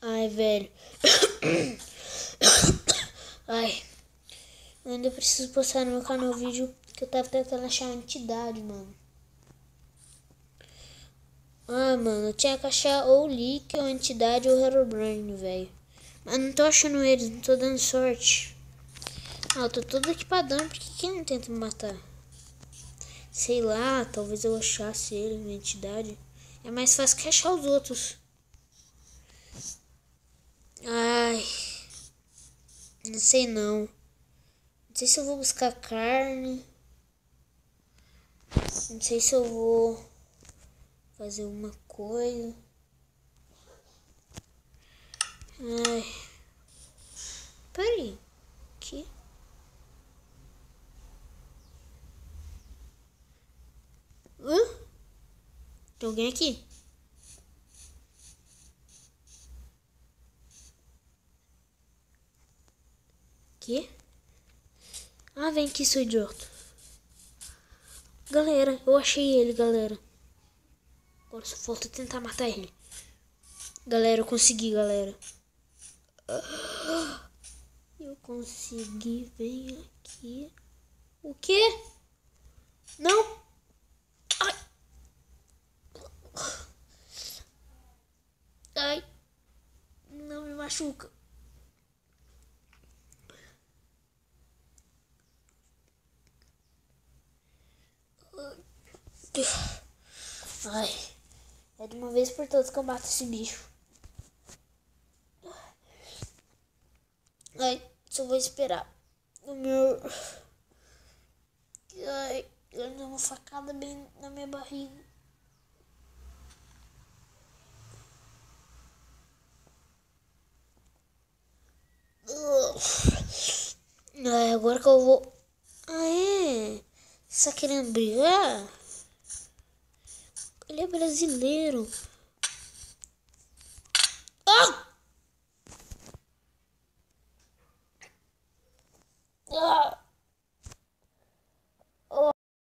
Ai, velho. Ai. Eu ainda preciso postar no meu canal vídeo que eu tava tentando achar uma entidade, mano. Ah, mano, eu tinha que achar ou o Lick, ou a entidade, ou o Herobrine, velho. Mas não tô achando eles, não tô dando sorte. Ah, eu tô todo equipadão, por que ele não tenta me matar? Sei lá, talvez eu achasse ele, minha entidade. É mais fácil que achar os outros. Ai, não sei não. Não sei se eu vou buscar carne. Não sei se eu vou fazer uma coisa. Ai. Peraí. Aqui. Hã? Tem alguém aqui? Aqui? Ah, vem aqui, seu idiota. Galera, eu achei ele, galera. Agora só falta tentar matar ele. Galera, eu consegui, galera. Eu consegui, vem aqui. O quê? Não! Ai! Ai! Não me machuca. Ai! É de uma vez por todas que eu mato esse bicho. Ai, só vou esperar. O meu... Ai, eu dei uma facada bem na minha barriga. Ai, agora que eu vou... Ah, é? Você tá querendo brigar? Ele é brasileiro.